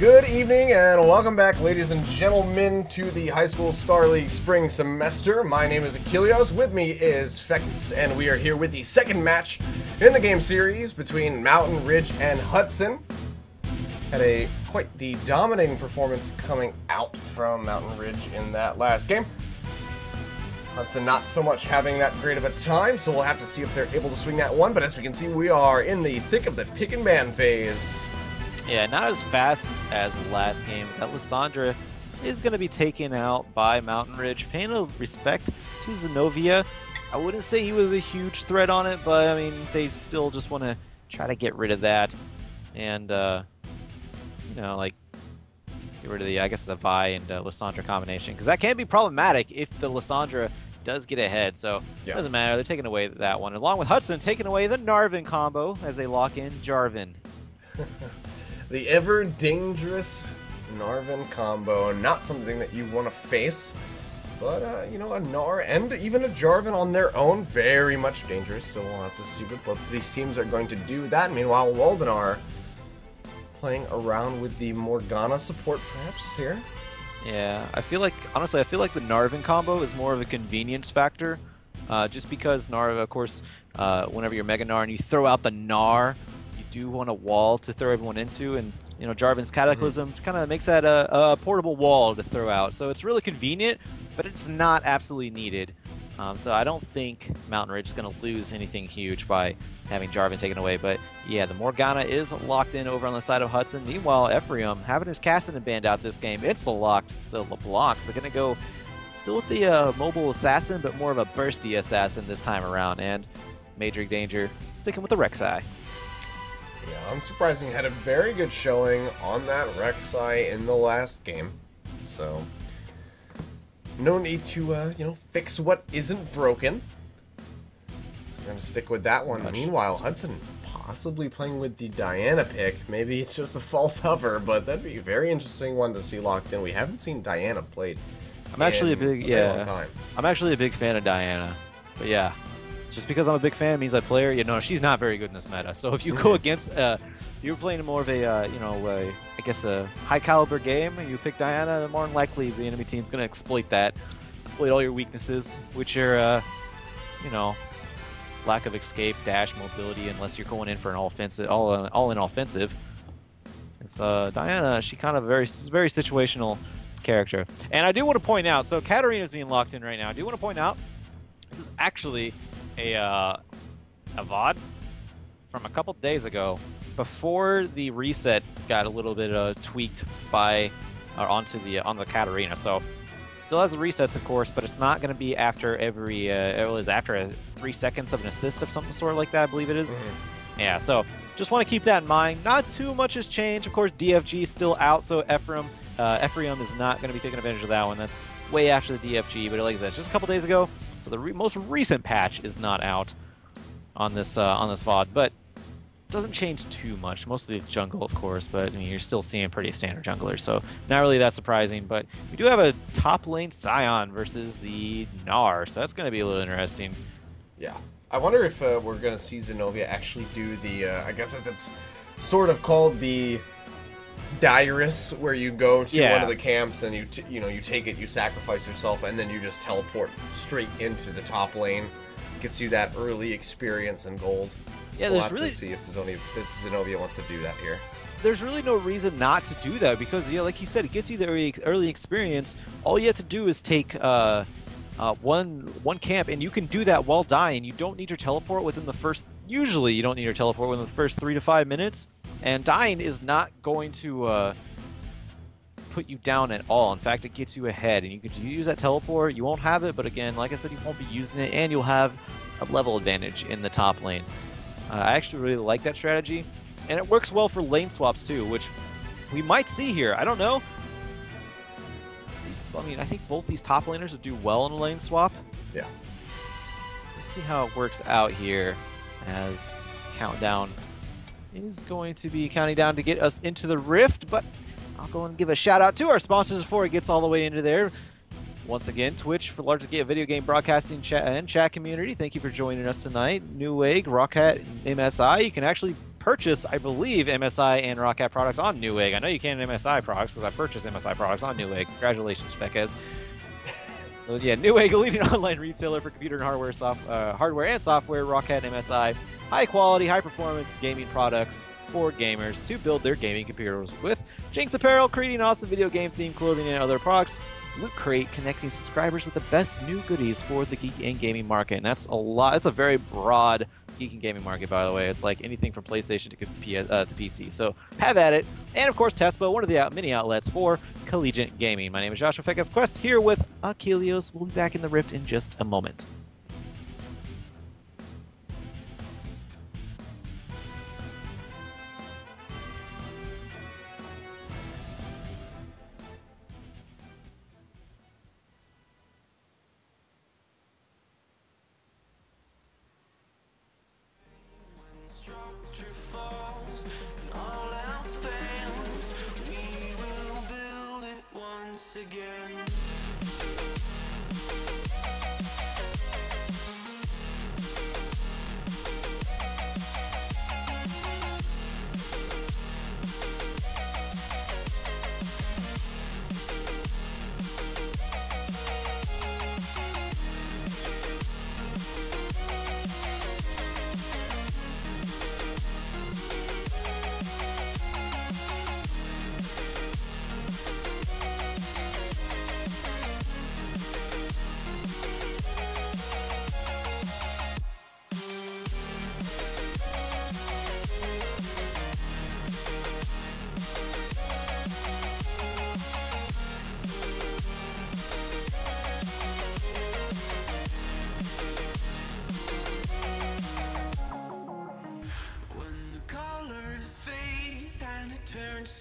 Good evening and welcome back, ladies and gentlemen, to the High School Star League spring semester. My name is Achilles, with me is Fecus, and we are here with the second match in the game series between Mountain Ridge and Hudson. Had a quite the dominating performance coming out from Mountain Ridge in that last game. Hudson not so much having that great of a time, so we'll have to see if they're able to swing that one, but as we can see, we are in the thick of the pick and ban phase. Yeah, not as fast as the last game. That Lysandra is going to be taken out by Mountain Ridge. Paying a respect to Zenobia. I wouldn't say he was a huge threat on it, but I mean, they still just want to try to get rid of that. And, you know, like, get rid of the, I guess, the Vi and Lysandra combination. Because that can be problematic if the Lysandra does get ahead. So, it doesn't matter. They're taking away that one. Along with Hudson, taking away the Narvin combo as they lock in Jarvan. The ever-dangerous Narvin combo, not something that you want to face, but, you know, a Gnar and even a Jarvan on their own, very much dangerous, so we'll have to see what both of these teams are going to do that. Meanwhile, Waldenar playing around with the Morgana support, perhaps, here. Yeah, I feel like, honestly, I feel like the Narvin combo is more of a convenience factor, just because Gnar, of course, whenever you're Mega Gnar and you throw out the Gnar, do want a wall to throw everyone into, and you know Jarvan's Cataclysm kind of makes that a portable wall to throw out. So it's really convenient, but it's not absolutely needed. So I don't think Mountain Ridge is going to lose anything huge by having Jarvan taken away. But yeah, the Morgana is locked in over on the side of Hudson. Meanwhile, Ephraim having his Cassidy banned out this game. It's locked. The blocks are going to go still with the mobile assassin, but more of a bursty assassin this time around. And Major Danger sticking with the Rek'Sai. Yeah, unsurprising, had a very good showing on that Rek'Sai in the last game, so no need to, you know, fix what isn't broken. So I'm going to stick with that one. Meanwhile, Hudson possibly playing with the Diana pick. Maybe it's just a false hover, but that'd be a very interesting one to see locked in. We haven't seen Diana played I'm actually long time. I'm actually a big fan of Diana, but yeah. Just because I'm a big fan means I play her. You know, she's not very good in this meta. So if you go against, if you're playing more of a, you know, I guess a high caliber game, and you pick Diana, more than likely the enemy team's gonna exploit that, exploit all your weaknesses, which are, you know, lack of escape, dash, mobility, unless you're going in for an offensive, all-in offensive. It's Diana. She kind of very situational character. And I do want to point out, so Katarina's being locked in right now. I do want to point out, this is actually a VOD from a couple days ago, before the reset got a little bit tweaked by onto the Katarina. So still has the resets, of course, but it's not going to be after every it was after 3 seconds of an assist of some sort like that, I believe it is. Yeah, so just want to keep that in mind. Not too much has changed. Of course, DFG is still out, so Ephraim is not going to be taking advantage of that one. That's way after the DFG, but like I said, just a couple days ago. So the most recent patch is not out on this VOD, but it doesn't change too much. Mostly the jungle, of course, but I mean, you're still seeing pretty standard junglers, so not really that surprising. But we do have a top lane Sion versus the Gnar, so that's going to be a little interesting. Yeah, I wonder if we're going to see Zenobia actually do the, I guess as it's sort of called, the Diarist, where you go to one of the camps and you know, you take it, you sacrifice yourself, and then you just teleport straight into the top lane. Gets you that early experience and gold. Yeah, we'll there's have really to see if Zenobia wants to do that here. There's really no reason not to do that because, yeah, like you said, it gets you the early experience. All you have to do is take one camp, and you can do that while dying. You don't need your teleport within the first. Usually, you don't need your teleport within the first 3 to 5 minutes. And dying is not going to put you down at all. In fact, it gets you ahead, and you can use that teleport. You won't have it, but again, like I said, you won't be using it, and you'll have a level advantage in the top lane. I actually really like that strategy, and it works well for lane swaps too, which we might see here. I don't know. I mean, I think both these top laners would do well in a lane swap. Yeah. Let's see how it works out here as Countdown is going to be counting down to get us into the Rift, but I'll go and give a shout out to our sponsors before it gets all the way into there. Once again, Twitch for the largest video game broadcasting and chat community. Thank you for joining us tonight. Newegg, Rockhat, MSI. You can actually purchase, I believe, MSI and Roccat products on Newegg. I know you can MSI products because I purchased MSI products on Newegg. Congratulations, Fekes. So yeah, Newegg, a leading online retailer for computer and hardware and software. Roccat and MSI, high quality, high performance gaming products for gamers to build their gaming computers with. Jinx Apparel, creating awesome video game themed clothing and other products. Loot Crate, connecting subscribers with the best new goodies for the geek and gaming market. And that's a lot. It's a very broad geek and gaming market, by the way. It's like anything from PlayStation to PC. So have at it. And of course, Tespo, one of the many outlets for collegiate gaming. My name is Joshua Fekes Quest here with Achilles. We'll be back in the Rift in just a moment.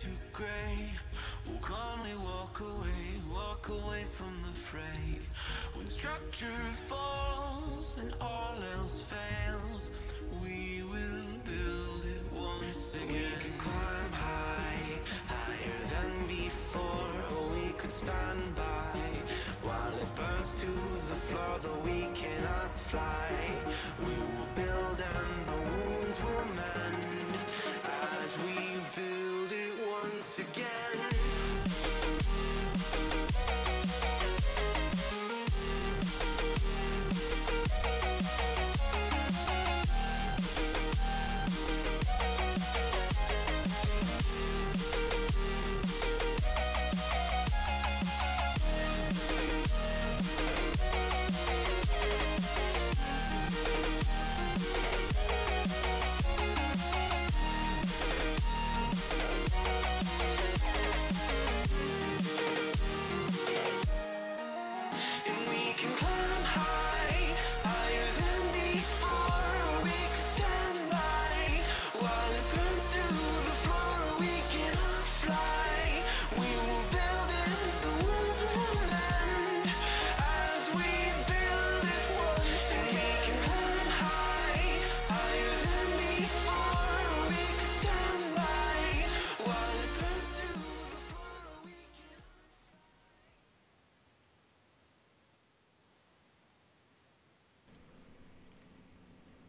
To gray, we'll calmly walk away from the fray. When structure falls and all else fails, we will build it once again. We can climb high, higher than before, or we could stand by while it burns to the floor, though we cannot fly. We will build and the wounds will mend as we build it once again.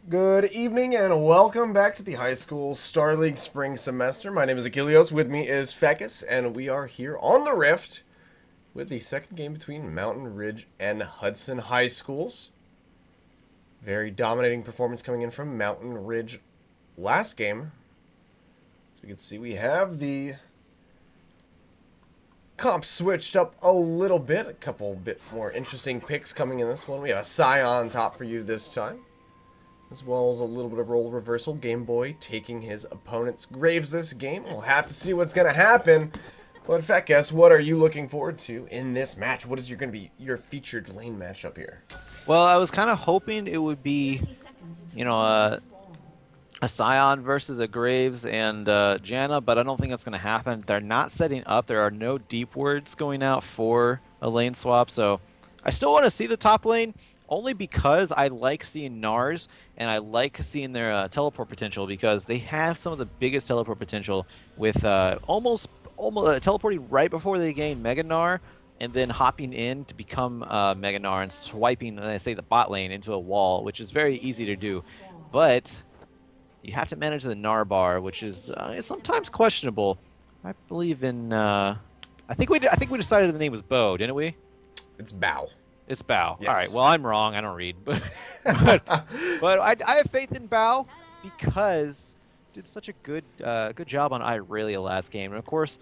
Good evening and welcome back to the High School Star League Spring Semester. My name is Achilles, with me is Fekes, and we are here on the Rift with the second game between Mountain Ridge and Hudson High Schools. Very dominating performance coming in from Mountain Ridge last game. As we can see, we have the comp switched up a little bit. A couple bit more interesting picks coming in this one. We have a Scion top for you this time, as well as a little bit of role reversal. Game Boy taking his opponent's Graves this game. We'll have to see what's going to happen. But Fekes, what are you looking forward to in this match? What is going to be your featured lane matchup here? Well, I was kind of hoping it would be, you know, a Scion versus a Graves and Janna, but I don't think that's going to happen. They're not setting up. There are no deep words going out for a lane swap, so I still want to see the top lane, only because I like seeing Nars and I like seeing their teleport potential, because they have some of the biggest teleport potential with almost teleporting right before they gain Mega Gnar and then hopping in to become Mega Gnar and swiping, say, the bot lane into a wall, which is very easy to do. But you have to manage the Gnar bar, which is sometimes questionable. I believe in. I think we decided the name was Bo, didn't we? It's Bow. It's Bao. Yes. All right. Well, I'm wrong. I don't read, but I have faith in Bao because did such a good job on Irelia last game, and of course,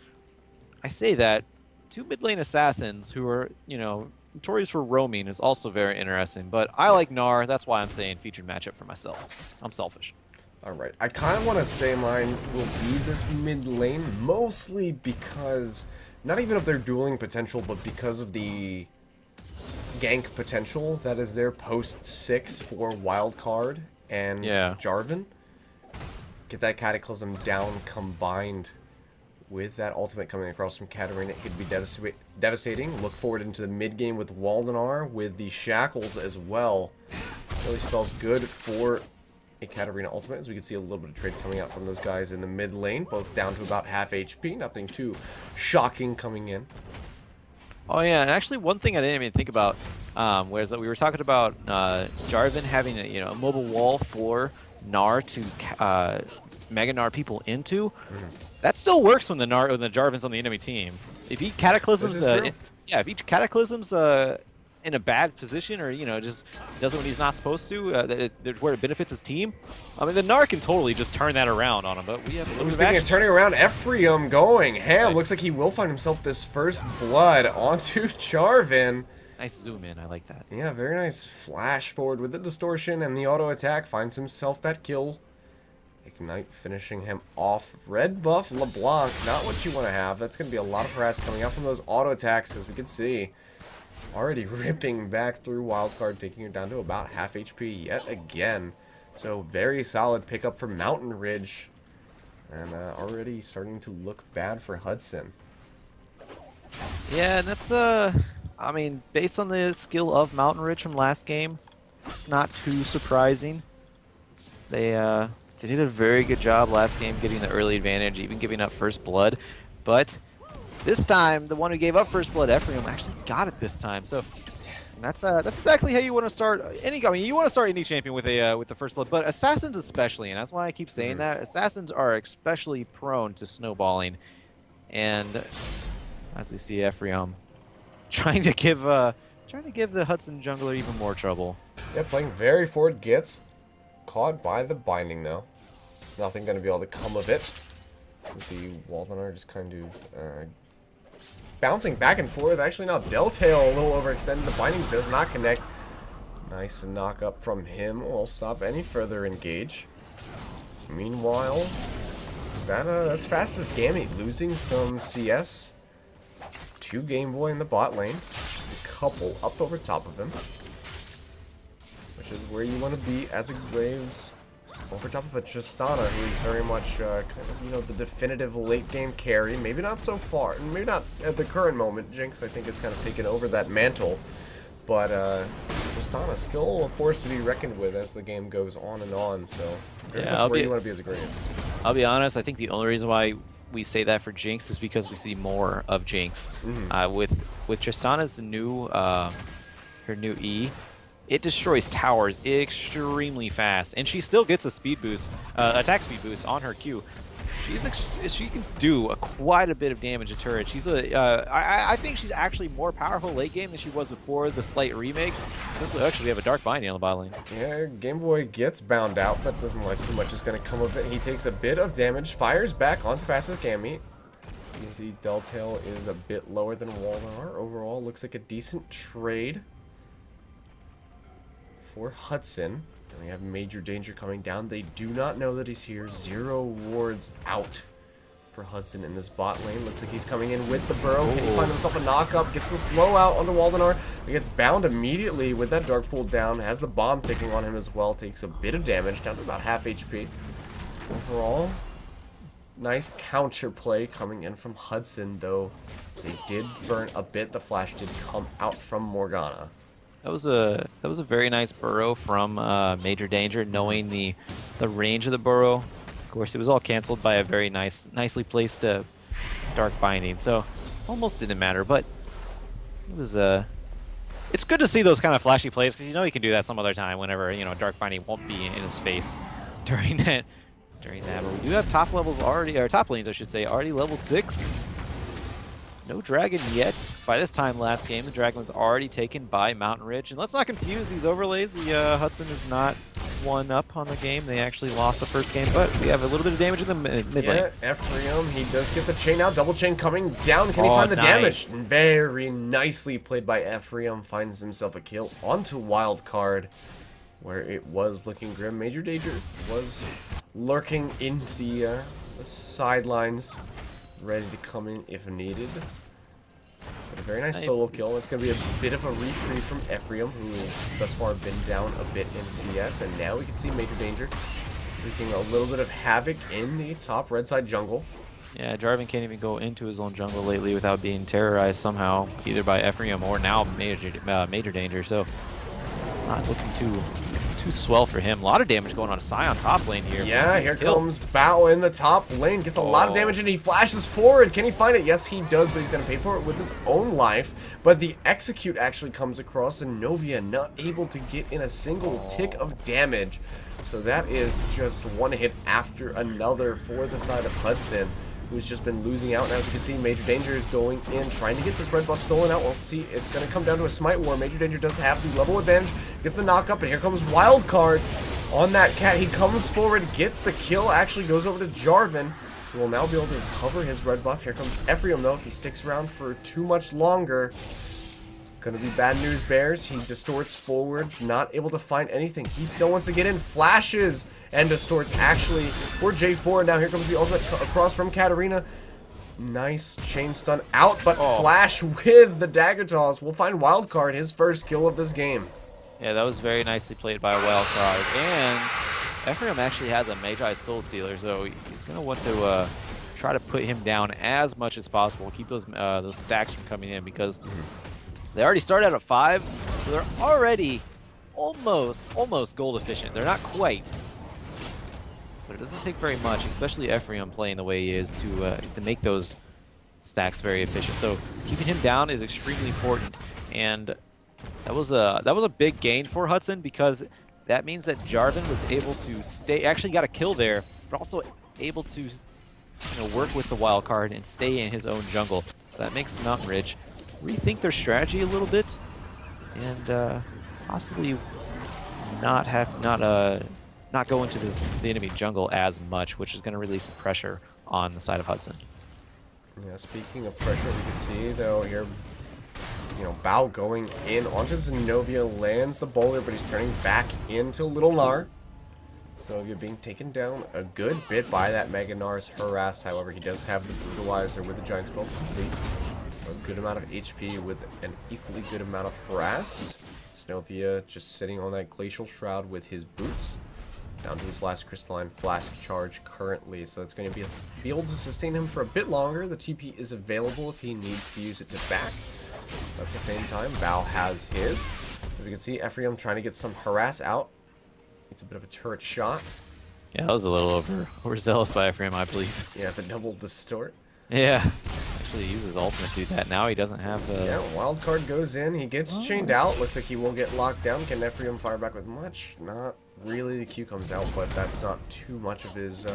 I say that two mid lane assassins who are notorious for roaming is also very interesting. But I like Gnar. That's why I'm saying featured matchup for myself. I'm selfish. All right. I kind of want to say mine will be this mid lane, mostly because not even of their dueling potential, but because of the gank potential that is there post 6 for Wildcard and Jarvan. Get that Cataclysm down combined with that ultimate coming across from Katarina. It could be devastating. Look forward into the mid game with Waldenar with the Shackles as well. Really spells good for a Katarina ultimate, as we can see a little bit of trade coming out from those guys in the mid lane, both down to about half HP. Nothing too shocking coming in. Oh yeah, and actually one thing I didn't even think about was that we were talking about Jarvan having a mobile wall for Gnar to Mega Gnar people into. That still works when the Jarvan's on the enemy team. If he cataclysms, if he cataclysms in a bad position, or just does what he's not supposed to, where it benefits his team. I mean, the Gnar can totally just turn that around on him. But we have a little bit of turning around. Ephraim going ham. Right. Looks like he will find himself this first blood onto Jarvan. Nice zoom in. I like that. Yeah, very nice flash forward with the distortion and the auto attack. Finds himself that kill. Ignite finishing him off. Red buff LeBlanc, not what you want to have. That's going to be a lot of harass coming out from those auto attacks, as we can see. Already ripping back through Wildcard, taking her down to about half HP yet again. So very solid pickup for Mountain Ridge. And already starting to look bad for Hudson. Yeah, and that's, I mean, based on the skill of Mountain Ridge from last game, it's not too surprising. They did a very good job last game getting the early advantage, even giving up first blood. But this time, the one who gave up first blood, Ephraim, actually got it this time. So that's exactly how you want to start any. I mean, you want to start any champion with the first blood, but assassins especially, and that's why I keep saying that. Assassins are especially prone to snowballing, and as we see, Ephraim trying to give the Hudson jungler even more trouble. Yeah, playing very forward, gets caught by the binding though. Nothing going to be able to come of it. You see Waldenar just kind of bouncing back and forth. Actually, now Deltail a little overextended. The binding does not connect. Nice knock up from him. Will stop any further engage. Meanwhile, that's fastest Gammy losing some CS to Game Boy in the bot lane. There's a couple up over top of him, which is where you want to be as a Graves. Over top of a Tristana, who is very much kind of, the definitive late game carry. Maybe not so far, maybe not at the current moment. Jinx, I think, has kind of taken over that mantle. But Tristana still a force to be reckoned with as the game goes on and on. So yeah, where you want to be as a Graves. I'll be honest. I think the only reason why we say that for Jinx is because we see more of Jinx. With Tristana's new her new E. It destroys towers extremely fast, and she still gets a speed boost, attack speed boost on her Q. She can do quite a bit of damage to turret. I think she's actually more powerful late game than she was before the slight remake. Actually, we have a dark binding on the bot lane. Yeah, Game Boy gets bound out, but doesn't like too much is going to come of it. He takes a bit of damage, fires back onto fastest Gammy. You can see Deltail is a bit lower than Waldenar. Overall, looks like a decent trade for Hudson. And we have Major Danger coming down. They do not know that he's here. 0 wards out for Hudson in this bot lane. Looks like he's coming in with the burrow. Can he find himself a knock-up? Gets the slow out onto Waldenar. He gets bound immediately with that Dark Pool down. Has the bomb ticking on him as well. Takes a bit of damage, down to about half HP. Overall, nice counter play coming in from Hudson, though they did burn a bit. The flash did come out from Morgana. That was a very nice burrow from Major Danger, knowing the range of the burrow. Of course, it was all canceled by a very nicely placed Dark Binding, so almost didn't matter. But it was it's good to see those kind of flashy plays, because he can do that some other time whenever Dark Binding won't be in his face during during that. But we do have top levels already, or top lanes, I should say, already level 6. No dragon yet. By this time last game, the dragon was already taken by Mountain Ridge. And let's not confuse these overlays. The Hudson is not one up on the game. They actually lost the first game, but we have a little bit of damage in the mid lane. Yeah, Ephraim, he does get the chain out. Double chain coming down. Can he find the damage? Very nicely played by Ephraim. Finds himself a kill onto wild card, where it was looking grim. Major Danger was lurking in the sidelines, ready to come in if needed. But a very nice solo kill. It's going to be a bit of a reprieve from Ephraim, who has thus far been down a bit in CS. And now we can see Major Danger wreaking a little bit of havoc in the top red side jungle. Yeah, Jarvan can't even go into his own jungle lately without being terrorized somehow, either by Ephraim or now Major Danger. So not looking too swell for him. A lot of damage going on to Scion top lane here. Yeah, here comes Bao in the top lane. Gets a lot of damage and he flashes forward. Can he find it? Yes, he does, but he's going to pay for it with his own life. But the execute actually comes across and Novia not able to get in a single tick of damage. So that is just one hit after another for the side of Hudson, who's just been losing out. And as you can see, Major Danger is going in, trying to get this red buff stolen out. We'll see. It's going to come down to a smite war. Major Danger does have the level advantage, gets the knock up, and here comes Wildcard on that cat. He comes forward, gets the kill, actually goes over to Jarvan, who will now be able to recover his red buff. Here comes Ephraim, though. If he sticks around for too much longer, it's going to be bad news bears. He distorts forwards, not able to find anything. He still wants to get in, flashes, and distorts actually for J4. Now here comes the ultimate across from Katarina. Nice chain stun out, but flash with the dagger toss. We'll find Wildcard his first kill of this game. Yeah, that was very nicely played by Wildcard. And Ephraim actually has a Magi Soul Stealer, so he's going to want to try to put him down as much as possible. Keep those stacks from coming in, because they already started out at 5, so they're already almost gold efficient. They're not quite. But it doesn't take very much, especially Ephraim playing the way he is, to make those stacks very efficient. So keeping him down is extremely important, and that was a big gain for Hudson, because that means that Jarvan was able to stay. Actually got a kill there, but also able to work with the wild card and stay in his own jungle. So that makes Mountain Ridge rethink their strategy a little bit, and possibly not go into the enemy jungle as much, which is going to release some pressure on the side of Hudson. Yeah, speaking of pressure, we can see though here, Bao going in onto Zenobia, lands the boulder, but he's turning back into Little Gnar. So you're being taken down a good bit by that Mega Gnar's harass. However, he does have the Brutalizer with the Giant Spell complete. So a good amount of HP with an equally good amount of harass. Zenobia just sitting on that Glacial Shroud with his boots. Down to his last Crystalline Flask charge currently, so it's going to be able to sustain him for a bit longer. The TP is available if he needs to use it to back. But at the same time, Bao has his. As we can see, Ephraim trying to get some harass out. It's a bit of a turret shot. Yeah, that was a little overzealous by Ephraim, I believe. Yeah, the double distort. Yeah, actually uses ultimate to do that. Now he doesn't have the... Yeah, wild card goes in. He gets chained out. Looks like he will get locked down. Can Ephraim fire back with much? Not really. The Q comes out, but that's not too much of his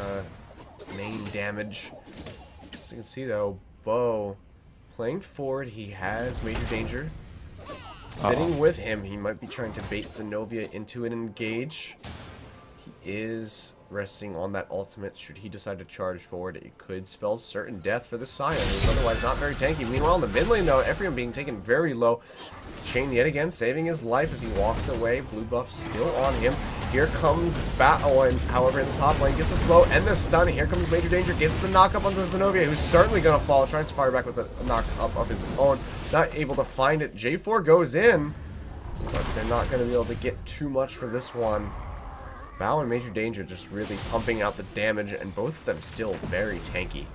main damage. As you can see, though, Bo playing forward. He has Major Danger sitting with him. He might be trying to bait Zenobia into an engage. He is resting on that ultimate. Should he decide to charge forward, it could spell certain death for the Scion, who's otherwise not very tanky. Meanwhile, in the mid lane, though, Ephraim being taken very low. Chain yet again, saving his life as he walks away. Blue buff still on him. Here comes Bat. However, in the top lane, gets a slow and the stun. Here comes Major Danger, gets the knock up onto Zenobia, who's certainly going to fall. Tries to fire back with a knock up of his own. Not able to find it. J4 goes in, but they're not going to be able to get too much for this one. Bao and Major Danger just really pumping out the damage, and both of them still very tanky.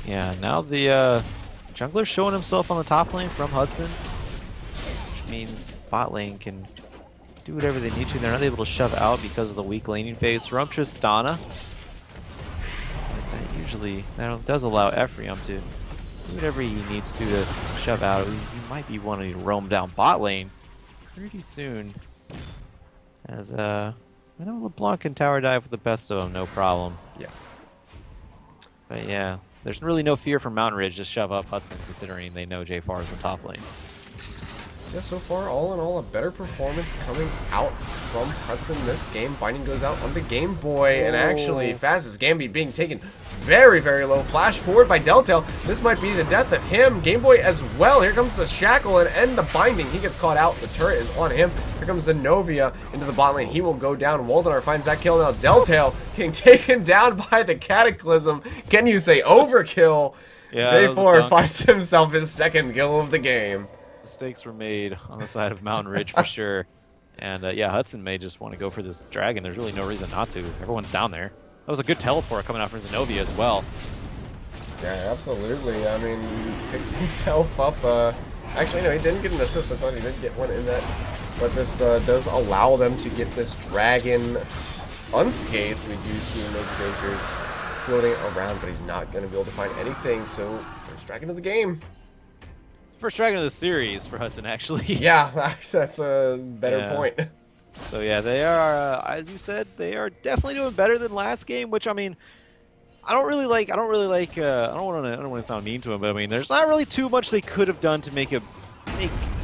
Yeah, now the jungler's showing himself on the top lane from Hudson, which means bot lane can do whatever they need to. They're not able to shove out because of the weak laning phase from Tristana. That does allow Ephraim to do whatever he needs to shove out. He might be wanting to roam down bot lane pretty soon, as I know LeBlanc can tower dive with the best of them, no problem. Yeah. But yeah, there's really no fear from Mountain Ridge to shove up Hudson, considering they know J4 is in top lane. Yeah, so far, all in all, a better performance coming out from Hudson this game. Binding goes out onto Game Boy, and actually, fastest Gambit being taken very, very low. Flash forward by Deltail. This might be the death of him. Game Boy as well. Here comes the Shackle and end the Binding. He gets caught out. The turret is on him. Here comes Zenobia into the bot lane. He will go down. Waldenar finds that kill. Now Deltail getting taken down by the Cataclysm. Can you say overkill? Yeah, J4 finds himself his second kill of the game. Mistakes were made on the side of Mountain Ridge for sure. And yeah, Hudson may just want to go for this dragon. There's really no reason not to. Everyone's down there. That was a good teleport coming out from Zenobia as well. Yeah, absolutely. I mean, he picks himself up. Actually, no, he didn't get an assist. I thought he did get one in that. But this does allow them to get this dragon unscathed. We do see Major Danger's floating around, but he's not going to be able to find anything. So, first dragon of the game. First dragon of the series for Hudson, actually. Yeah, that's a better point. So yeah, they are, as you said, they are definitely doing better than last game. Which I mean, I don't want to sound mean to him, but I mean, there's not really too much they could have done to make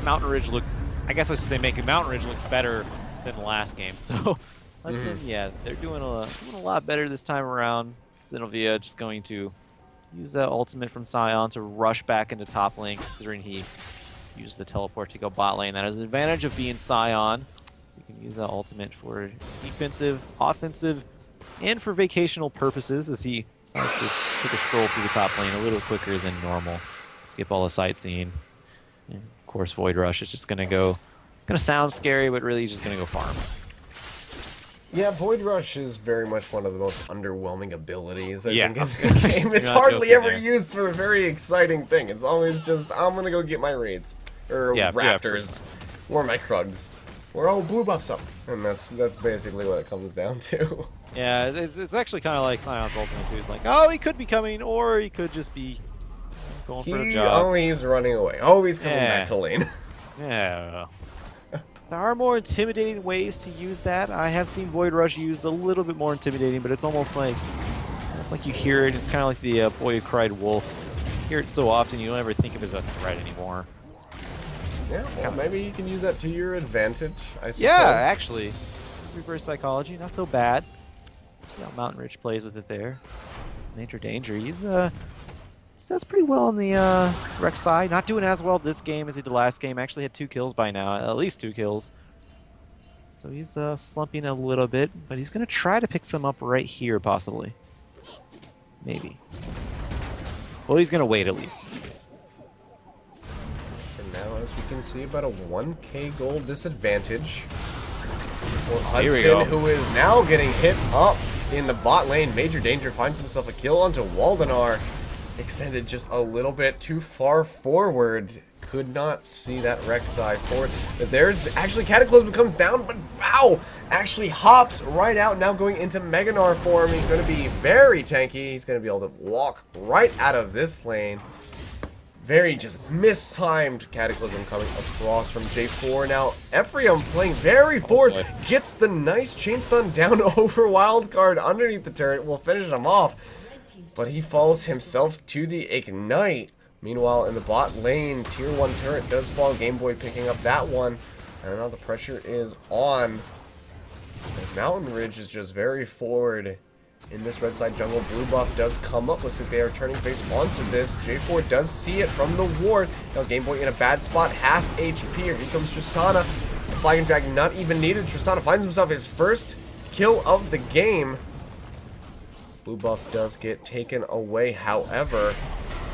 Mountain Ridge look. I guess I should say make Mountain Ridge look better than the last game. So Hudson, yeah, they're doing a lot better this time around. Zenobia just going to use that ultimate from Sion to rush back into top lane, considering he used the teleport to go bot lane. That is an advantage of being Sion. So you can use that ultimate for defensive, offensive, and for vacational purposes, as he decides to take a stroll through the top lane a little quicker than normal. Skip all the sightseeing. And of course, Void Rush is just gonna sound scary, but really he's just gonna go farm. Yeah, Void Rush is very much one of the most underwhelming abilities, I think, in Yeah. the game. It's hardly ever used for a very exciting thing. It's always just, I'm gonna go get my raids. Or raptors. Or my Krugs. Or I'll blue buff some. And that's basically what it comes down to. Yeah, it's actually kind of like Sion's ultimate too. It's like, oh, he could be coming, or he could just be going for a job. He's running away. Oh, he's coming back to lane. Yeah. There are more intimidating ways to use that. I have seen Void Rush used a little bit more intimidating, but it's almost like you hear it. It's kind of like the Boy Who Cried Wolf. You hear it so often, you don't ever think of it as a threat anymore. Yeah, well, maybe you can use that to your advantage, I suppose. Yeah, actually. Reverse psychology, not so bad. See how Mountain Ridge plays with it there. Major Danger, he does pretty well on the Rex side. Not doing as well this game as he did last game. Actually had 2 kills by now, at least 2 kills. So he's slumping a little bit, but he's going to try to pick some up right here, possibly. Maybe. Well, he's going to wait at least. For now, as we can see, about a 1k gold disadvantage for Hudson, who is now getting hit up in the bot lane. Major Danger finds himself a kill onto Waldenar. Extended just a little bit too far forward. Could not see that Rek'Sai forward. But there's actually Cataclysm comes down, but Bao actually hops right out, now going into Meganar form. He's going to be very tanky. He's going to be able to walk right out of this lane. Very just mistimed Cataclysm coming across from J4. Now Ephraim playing very forward. Gets the nice chain stun down over Wildcard underneath the turret. Will finish him off. But he falls himself to the Ignite. Meanwhile, in the bot lane, tier 1 turret does fall. Game Boy picking up that one. And now the pressure is on. As Mountain Ridge is just very forward in this red side jungle. Blue buff does come up. Looks like they are turning face onto this. J4 does see it from the ward. Now Game Boy in a bad spot. Half HP. Here comes Tristana. The Flagon Dragon not even needed. Tristana finds himself his first kill of the game. Blue buff does get taken away, however.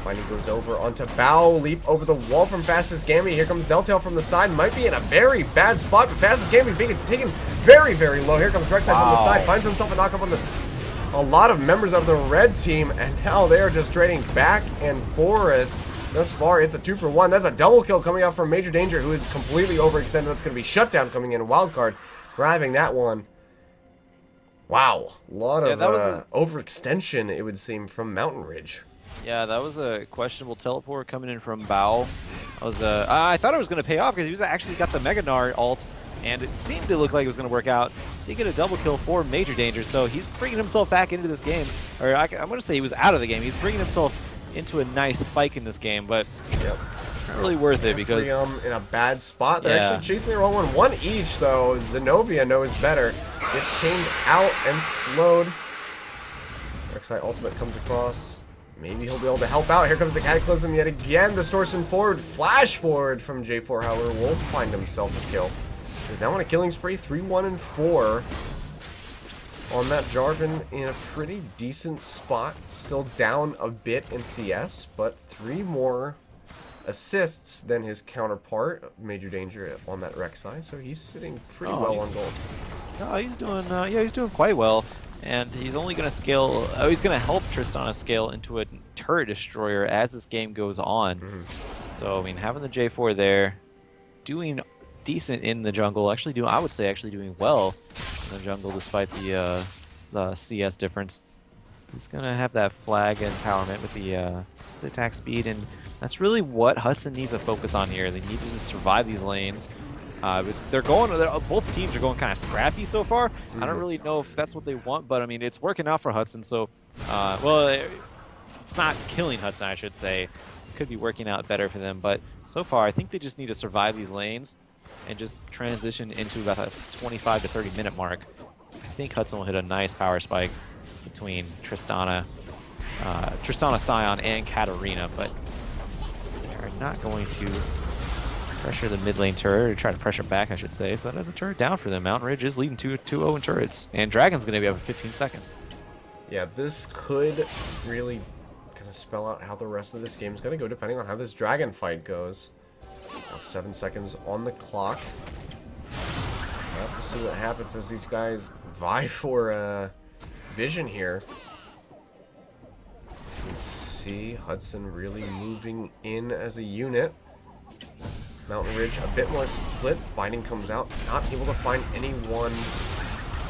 Binding goes over onto Bao. Leap over the wall from Fastest Gambit. Here comes Deltail from the side. Might be in a very bad spot, but Fastest Gambit being taken very, very low. Here comes Rek'Sai from the side. Finds himself a knockup on a lot of members of the red team, and now they are just trading back and forth. Thus far, it's a 2-for-1. That's a double kill coming out from Major Danger, who is completely overextended. That's going to be Shutdown coming in. Wildcard grabbing that one. Wow, a lot of overextension, it would seem, from Mountain Ridge. Yeah, that was a questionable teleport coming in from Bao. I thought it was going to pay off because he was actually got the Meganar ult and it seemed to look like it was going to work out. Did get a double kill for Major Danger, so he's bringing himself back into this game. Or I'm going to say he was out of the game. He's bringing himself into a nice spike in this game game, but not really worth it because in a bad spot. They're actually chasing the wrong one. One each though. Zenobia knows better. Gets chained out and slowed. Rek'Sai ultimate comes across. Maybe he'll be able to help out. Here comes the Cataclysm yet again. Distortion forward, flash forward from J4, however, will find himself a kill. He's now on a killing spree, 3-1-4 on that Jarvan in a pretty decent spot. Still down a bit in CS, but 3 more assists than his counterpart, Major Danger, on that Rek'Sai. So he's sitting pretty well on gold. No, he's doing, yeah, he's doing quite well. And he's only going to scale, he's going to help Tristana scale into a turret destroyer as this game goes on. So, I mean, having the J4 there, doing decent in the jungle, actually I would say actually doing well in the jungle despite the CS difference. He's going to have that flag empowerment with the attack speed, and that's really what Hudson needs to focus on here. They need to just survive these lanes. Both teams are going kind of scrappy so far. I don't really know if that's what they want, but I mean, it's working out for Hudson. So, well, it's not killing Hudson, I should say. It could be working out better for them, but so far, I think they just need to survive these lanes and just transition into about a 25 to 30 minute mark. I think Hudson will hit a nice power spike between Tristana, Sion, and Katarina, but they are not going to pressure the mid lane turret, or try to pressure back, I should say. So that is a turret down for them. Mountain Ridge is leading 2-0 in turrets. And Dragon's going to be up in 15 seconds. Yeah, this could really kind of spell out how the rest of this game is going to go, depending on how this Dragon fight goes. 7 seconds on the clock. We'll have to see what happens as these guys vie for vision here. You can see Hudson really moving in as a unit. Mountain Ridge a bit more split. Binding comes out, not able to find anyone.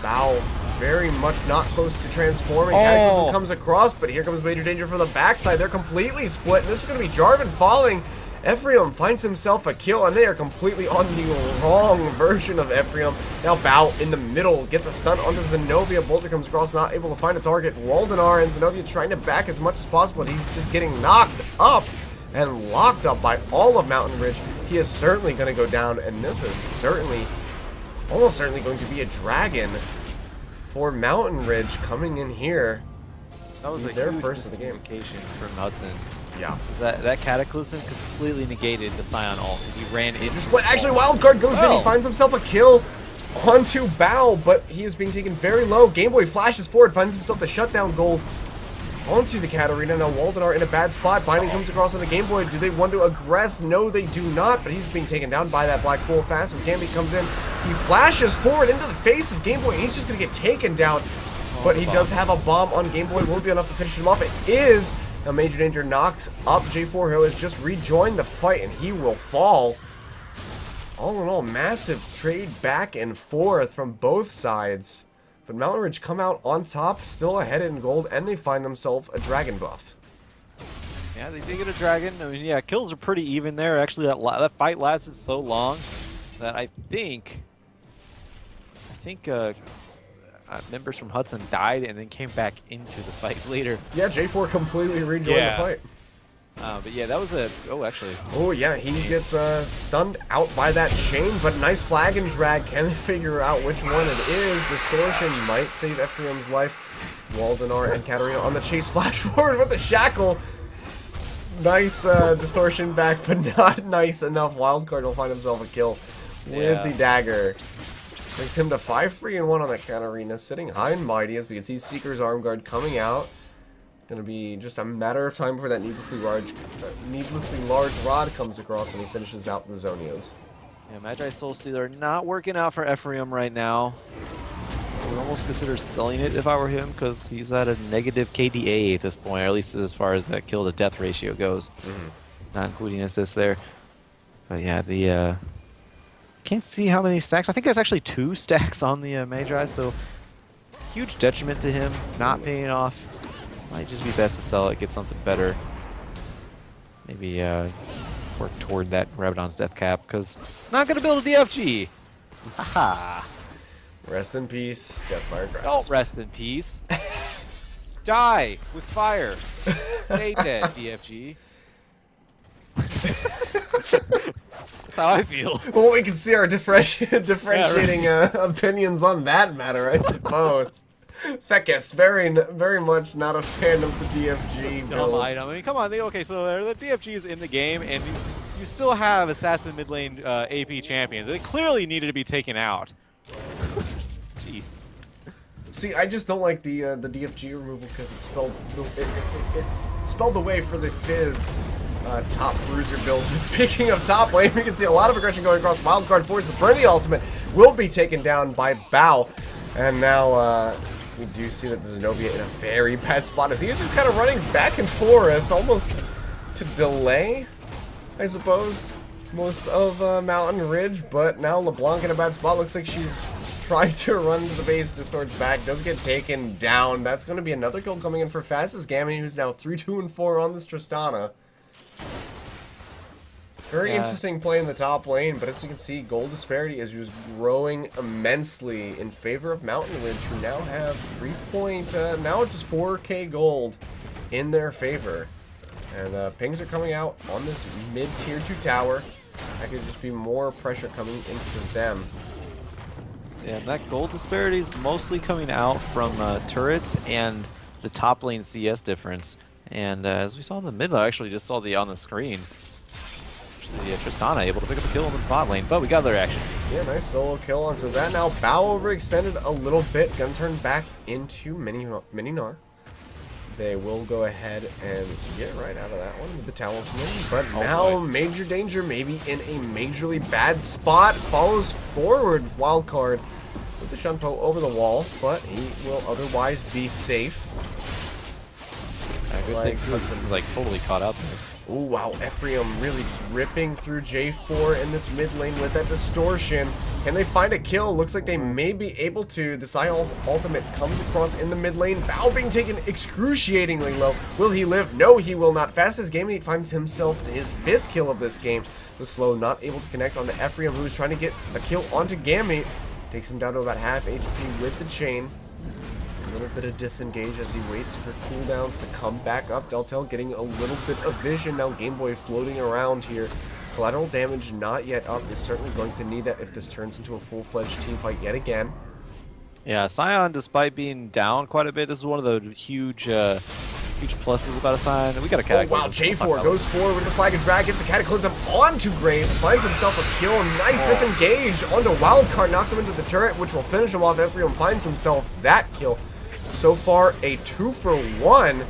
Bow very much not close to transforming. Cataclysm comes across, but here comes Major Danger from the backside. They're completely split. This is going to be Jarvan falling. Ephraim finds himself a kill, and they are completely on the wrong version of Ephraim. Now Bow in the middle gets a stun onto Zenobia. Bolter comes across, not able to find a target. Waldenar and Zenobia trying to back as much as possible, but he's just getting knocked up and locked up by all of Mountain Ridge. He is certainly going to go down, and this is certainly, almost certainly going to be a Dragon for Mountain Ridge coming in here. That was their first of the game. From Hudson. Yeah. That Cataclysm completely negated the Sion ult. He ran into split. Actually, Wildcard goes in. He finds himself a kill onto Bow, but he is being taken very low. Game Boy flashes forward, finds himself the shutdown gold onto the Katarina. Now Waldenar in a bad spot. Binding comes across on the Game Boy. Do they want to aggress? No, they do not, but he's being taken down by that Black Pool fast as Gambit comes in. He flashes forward into the face of Game Boy, and he's just going to get taken down. But he does have a bomb on Game Boy. Won't be enough to finish him off. It is. Now Major Danger knocks up J4, who has just rejoined the fight, and he will fall. All in all, massive trade back and forth from both sides. But Mountain Ridge come out on top, still ahead in gold, and they find themselves a Dragon buff. Yeah, they did get a Dragon. I mean, yeah, kills are pretty even there. Actually, that fight lasted so long that I think members from Hudson died and then came back into the fight later. Yeah, J4 completely rejoined the fight. But yeah, that was a... Oh, actually. Oh, yeah, he gets stunned out by that chain, but nice flag and drag. Can they figure out which one it is? Distortion might save Ephraim's life. Waldenar and Katarina on the chase, flash forward with the shackle. Nice Distortion back, but not nice enough. Wildcard will find himself a kill with the dagger. Brings him to 5-3-1 on that Katarina, sitting high and mighty as we can see Seeker's Arm Guard coming out. Gonna be just a matter of time before that needlessly large rod comes across and he finishes out the Zonias. Yeah, Magi Soul Stealer not working out for Ephraim right now. I would almost consider selling it if I were him, because he's at a negative KDA at this point, or at least as far as that kill to death ratio goes. Not including assists there. But yeah, the can't see how many stacks. I think there's actually 2 stacks on the Magi, so huge detriment to him, not paying off. Might just be best to sell it, get something better. Maybe work toward that Rabadon's death cap, because it's not going to build a DFG. Haha. Rest in peace, Deathfire Grasp. Don't rest in peace. Die with fire. Stay dead, DFG. That's how I feel. Well, we can see our differentiating opinions on that matter, I suppose. Fekis, very much not a fan of the DFG build. Dumb item. I mean, come on. Okay, so the DFG is in the game, and you still have assassin mid lane AP champions. They clearly needed to be taken out. Jeez. See, I just don't like the DFG removal because it spelled the way for the Fizz top bruiser build. But speaking of top lane, we can see a lot of aggression going across. Wildcard forces Bernie ultimate will be taken down by Bao, and now we do see that Zenobia in a very bad spot as he is just kind of running back and forth, almost to delay, I suppose, most of Mountain Ridge. But now LeBlanc in a bad spot. Looks like she's trying to run to the base. Distort's back, does get taken down. That's going to be another kill coming in for Fastest Gammy, who's now 3-2-4 on this Tristana. Very interesting play in the top lane, but as you can see, gold disparity is just growing immensely in favor of Mountain Ridge, who now have now just 4K gold in their favor. And pings are coming out on this mid-tier 2 tower. That could just be more pressure coming into them. Yeah, that gold disparity is mostly coming out from turrets and the top lane CS difference. And as we saw in the mid, I actually just saw on the screen. The Tristana able to pick up a kill in the bot lane, but we got their action. Yeah, nice solo kill onto that. Now Bao overextended a little bit. Gun turn back into Mini Gnar. They will go ahead and get right out of that one with the talisman. But now Major Danger, maybe in a majorly bad spot, follows forward Wildcard with the Shunpo over the wall, but he will otherwise be safe. Like Hudson's like totally caught up there. Oh wow, Ephraim really just ripping through J4 in this mid lane with that distortion. Can they find a kill? Looks like they may be able to. The Psy ultimate comes across in the mid lane. Bao being taken excruciatingly low. Will he live? No, he will not. Fastest Gaming finds himself his 5th kill of this game. The slow not able to connect onto Ephraim, who's trying to get a kill onto Gammy. Takes him down to about half HP with the chain. A little bit of disengage as he waits for cooldowns to come back up. Deltel getting a little bit of vision. Now Game Boy floating around here. Collateral damage not yet up. Is certainly going to need that if this turns into a full-fledged team fight yet again. Yeah, Scion, despite being down quite a bit, this is one of the huge pluses about a Scion. We got a Cataclysm. Oh, wow, J4 goes forward with the Flag and Drag, gets a Cataclysm onto Graves, finds himself a kill, nice disengage onto Wildcard, knocks him into the turret, which will finish him off. Ephraim finds himself that kill. So far, a 2-for-1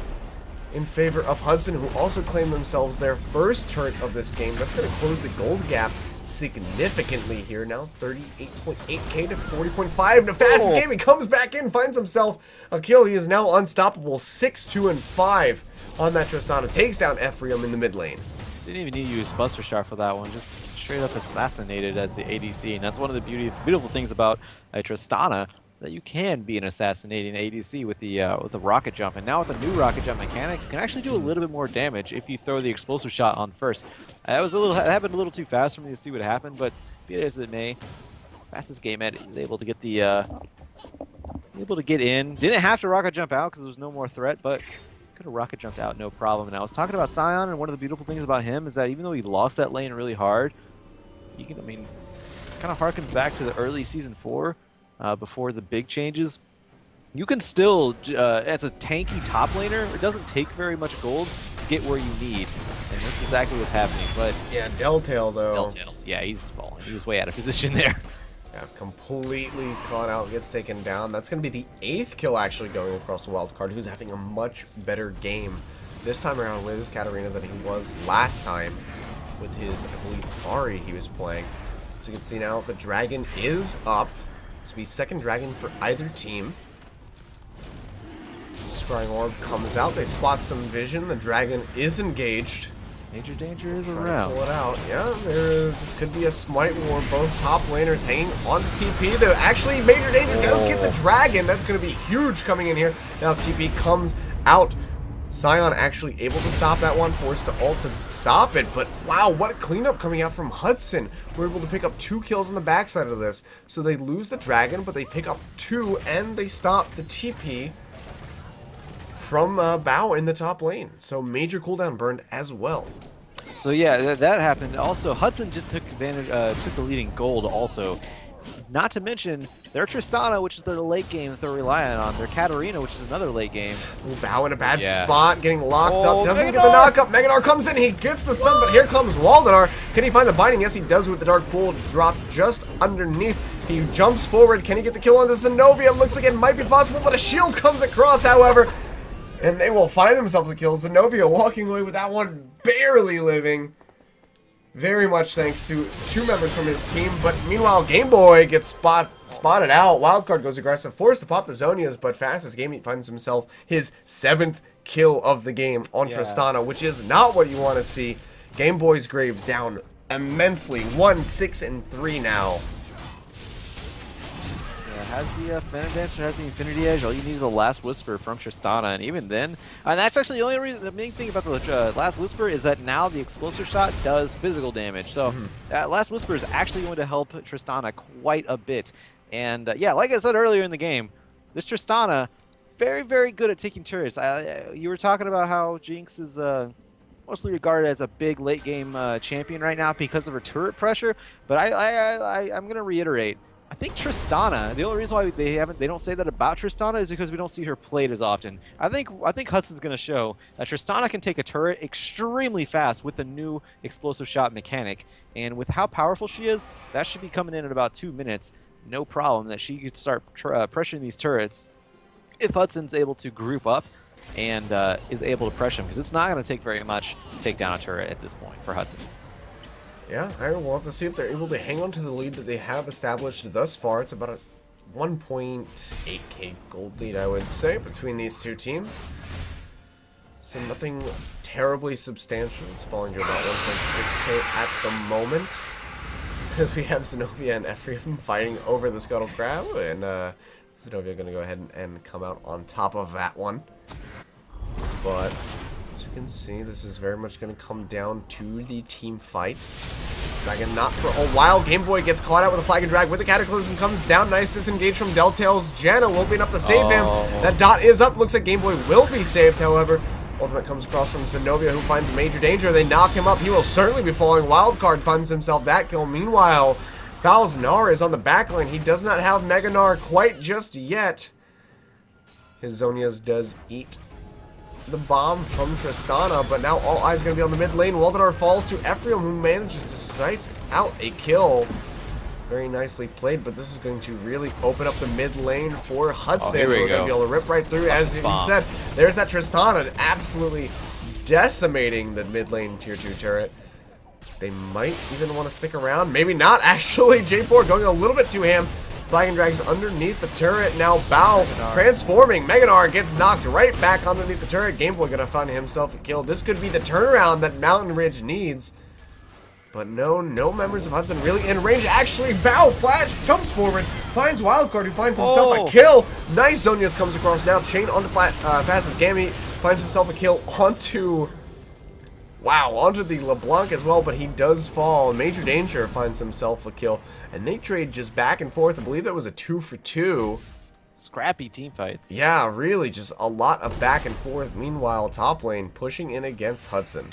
in favor of Hudson, who also claimed themselves their first turret of this game. That's going to close the gold gap significantly here. Now 38.8k to 40.5. The Fastest Gaming comes back in, finds himself a kill. He is now unstoppable. 6-2-5 on that Tristana. Takes down Ephraim in the mid lane. Didn't even need to use Buster Shot for that one. Just straight up assassinated as the ADC. And that's one of the beautiful things about Tristana, that you can be an assassinating ADC with the rocket jump. And now with the new rocket jump mechanic, you can actually do a little bit more damage if you throw the explosive shot on first. That happened a little too fast for me to see what happened, but be it as it may, Fastest Game Ed was able to get in. Didn't have to rocket jump out because there was no more threat, but could have rocket jumped out no problem. And I was talking about Scion, and one of the beautiful things about him is that even though he lost that lane really hard, he can, kind of harkens back to the early Season 4. Before the big changes, you can still, as a tanky top laner, it doesn't take very much gold to get where you need, and that's exactly what's happening. But yeah, Deltail though. Deltail, yeah, he's falling. He was way out of position there. Yeah, completely caught out, gets taken down. That's going to be the 8th kill actually going across the Wildcard, who's having a much better game this time around with his Katarina than he was last time with his, I believe, Ari he was playing. So you can see now the dragon is up. This will be second dragon for either team. Scrying Orb comes out. They spot some vision. The dragon is engaged. Major Danger is Trying around. to pull it out. Yeah, this could be a smite war. Both top laners hanging on to TP. Though actually, Major Danger does get the dragon. That's going to be huge coming in here. Now TP comes out Sion actually able to stop that one, forced to ult to stop it, but wow, what a cleanup coming out from Hudson. We're able to pick up 2 kills on the backside of this. So they lose the dragon, but they pick up 2, and they stop the TP from Bao in the top lane. So major cooldown burned as well. So yeah, that happened. Also, Hudson just took advantage, took the leading gold also. Not to mention their Tristana, which is their late game that they're relying on. Their Katarina, which is another late game. Ooh, Bao in a bad spot, getting locked up. Doesn't Megadar! get the knock up. Megadar comes in, he gets the stun, but here comes Waldenar. Can he find the binding? Yes, he does with the Dark Pool drop just underneath. He jumps forward. Can he get the kill onto Zenobia? Looks like it might be possible, but a shield comes across, however. And they will find themselves a kill. Zenobia walking away with that one, barely living. Very much thanks to 2 members from his team. But meanwhile, Game Boy gets spotted out. Wildcard goes aggressive, forced to pop the Zonias, but fastest Game finds himself his 7th kill of the game on Tristana, which is not what you want to see. Game Boy's Graves down immensely. 1-6-3 now. Has the Phantom Dancer, has the Infinity Edge. All you need is a Last Whisper from Tristana, and even then, and that's actually the only reason. The main thing about the Last Whisper is that now the explosive shot does physical damage. So that Last Whisper is actually going to help Tristana quite a bit. And yeah, like I said earlier in the game, this Tristana very, very good at taking turrets. You were talking about how Jinx is mostly regarded as a big late game champion right now because of her turret pressure. But I'm going to reiterate. I think Tristana, the only reason why they don't say that about Tristana is because we don't see her played as often. I think Hudson's going to show that Tristana can take a turret extremely fast with the new explosive shot mechanic. And with how powerful she is, that should be coming in at about 2 minutes. No problem that she could start pressuring these turrets if Hudson's able to group up and is able to pressure him, because it's not going to take very much to take down a turret at this point for Hudson. Yeah, I will have to see if they're able to hang on to the lead that they have established thus far. It's about a 1.8k gold lead, I would say, between these 2 teams. So nothing terribly substantial. It's falling to about 1.6k at the moment. Because we have Zenobia and Ephraim fighting over the Scuttle Crab. And Zenobia going to go ahead and come out on top of that one. But as you can see, this is very much going to come down to the team fights. Dragon not for a while. Game Boy gets caught out with a flag and drag with the Cataclysm, comes down. Nice disengage from Deltail's Janna. Won't be enough to save him. That dot is up. Looks like Game Boy will be saved, however. Ultimate comes across from Zenobia, who finds major danger. They knock him up. He will certainly be falling. Wildcard finds himself that kill. Meanwhile, Bao's Gnar is on the back line. He does not have Mega Gnar quite just yet. His Zonias does eat the bomb from Tristana, but now all eyes going to be on the mid lane. Waldenar falls to Ephraim, who manages to snipe out a kill. Very nicely played, but this is going to really open up the mid lane for Hudson. Here we We're going to be able to rip right through. As you said, there's that Tristana absolutely decimating the mid lane tier 2 turret. They might even want to stick around. Maybe not, actually. J4 going a little bit too ham. Flag and drags underneath the turret. Now Bao transforming. Mega Gnar gets knocked right back underneath the turret. Game Boy gonna find himself a kill. This could be the turnaround that Mountain Ridge needs. But no members of Hudson really in range. Actually, Bao flash jumps forward, finds Wildcard, who finds himself a kill. Nice Zonias comes across now. Chain onto fastest Gammy, finds himself a kill onto the LeBlanc as well, but he does fall. Major Danger finds himself a kill, and they trade just back and forth. I believe that was a 2 for 2. Scrappy team fights. Yeah, really, just a lot of back and forth. Meanwhile, top lane pushing in against Hudson.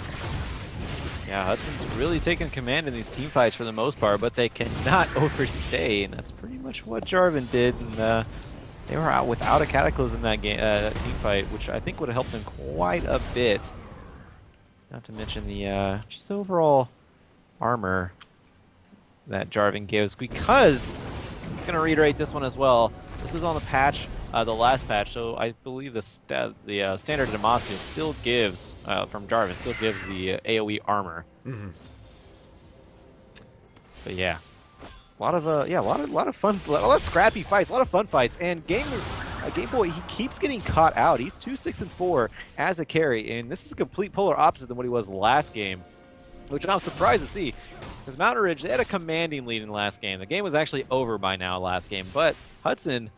Yeah, Hudson's really taken command in these team fights for the most part, but they cannot overstay, and that's pretty much what Jarvan did. And they were out without a Cataclysm in that game, team fight, which I think would have helped them quite a bit. Not to mention the just the overall armor that Jarvan gives, because I'm going to reiterate this one as well. This is on the patch, the last patch, so I believe the standard Demacia still gives, from Jarvan, still gives the AoE armor. But yeah, a lot of fun, a lot of scrappy fights, a lot of fun fights, and Game Boy, he keeps getting caught out. He's 2-6-4 as a carry, and this is a complete polar opposite than what he was last game, which I'm surprised to see. Because Mountain Ridge, they had a commanding lead in the last game. The game was actually over by now last game, but Hudson,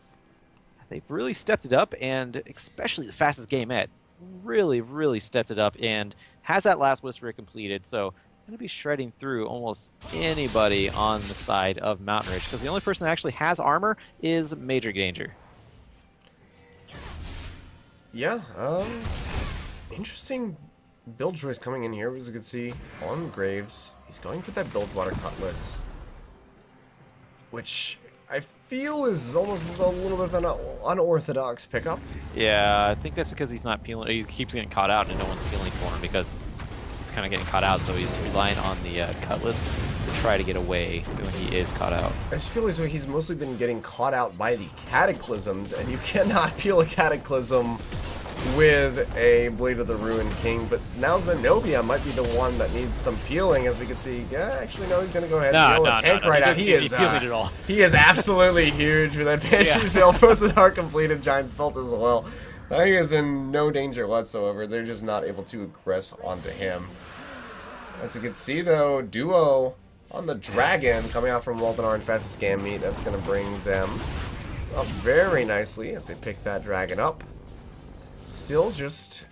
they've really stepped it up, and especially the fastest game at really stepped it up and has that last Whisperer completed. So going to be shredding through almost anybody on the side of Mountain Ridge, because the only person that actually has armor is Major Danger. Yeah, interesting build choice coming in here, as you can see, on Graves. He's going for that Bilgewater Cutlass, which I feel is almost a little bit of an unorthodox pickup. Yeah, I think that's because he's not peeling. He keeps getting caught out and no one's peeling for him because he's kind of getting caught out, so he's relying on the Cutlass to try to get away when he is caught out. I just feel as though he's mostly been getting caught out by the Cataclysms, and you cannot peel a Cataclysm with a Blade of the Ruined King, but now Zenobia might be the one that needs some peeling, as we can see. Yeah, actually, no, he's going to go ahead and peel a tank right out. He is absolutely huge with that Banshee's Veil. Post-Dark completed Giant's Belt as well. He is in no danger whatsoever. They're just not able to aggress onto him. As you can see, though, duo on the Dragon coming out from Waldenar and Fastest Gambit. That's going to bring them up very nicely as they pick that Dragon up. Still just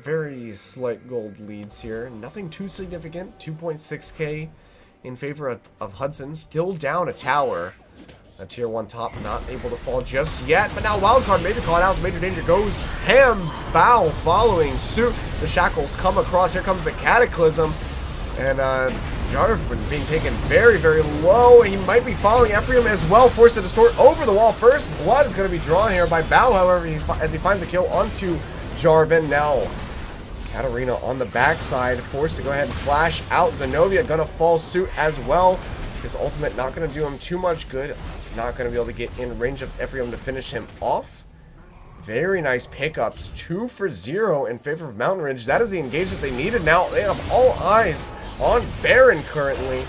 very slight gold leads here. Nothing too significant. 2.6k in favor of Hudson. Still down a tower. A tier 1 top not able to fall just yet. But now Wildcard Major caught out. Major Danger goes ham. Bow following suit. The shackles come across. Here comes the Cataclysm. And Jarvan being taken very low. He might be following Ephraim as well. Forced to distort over the wall. First blood is going to be drawn here by Bow, however, as he finds a kill onto Jarvan. Now Katarina on the backside, forced to go ahead and flash out. Zenobia going to fall suit as well. His ultimate not going to do him too much good. Not going to be able to get in range of Ephraim to finish him off. Very nice pickups. 2 for 0 in favor of Mountain Ridge. That is the engage that they needed. Now they have all eyes on Baron currently.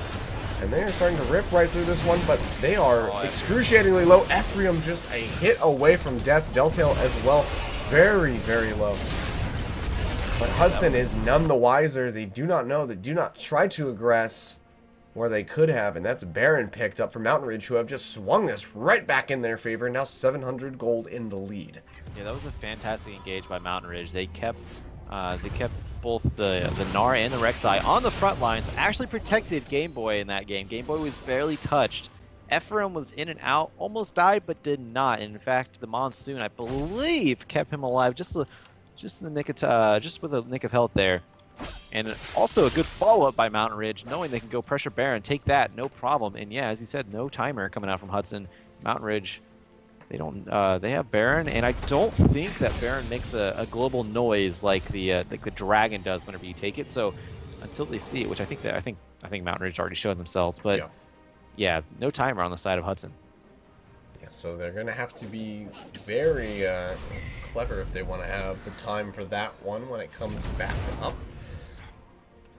And they are starting to rip right through this one, but they are excruciatingly low. Ephraim just a hit away from death. Deltail as well. Very low. But Hudson is none the wiser. They do not know. They do not try to aggress where they could have, and that's Baron picked up for Mountain Ridge, who have just swung this right back in their favor. Now 700 gold in the lead. Yeah, that was a fantastic engage by Mountain Ridge. They kept both the Gnar and the Rek'Sai on the front lines. Actually protected Game Boy in that game. Game Boy was barely touched. Ephraim was in and out, almost died, but did not. And in fact, the Monsoon, I believe, kept him alive just with a nick of health there. And also a good follow-up by Mountain Ridge, knowing they can go pressure Baron, take that, no problem. And yeah, as you said, no timer coming out from Hudson. Mountain Ridge, they don't. They have Baron, and I don't think that Baron makes a global noise like the Dragon does whenever you take it. So until they see it, which I think Mountain Ridge already showed themselves, but yeah, no timer on the side of Hudson. Yeah, so they're gonna have to be very clever if they want to have the time for that one when it comes back up.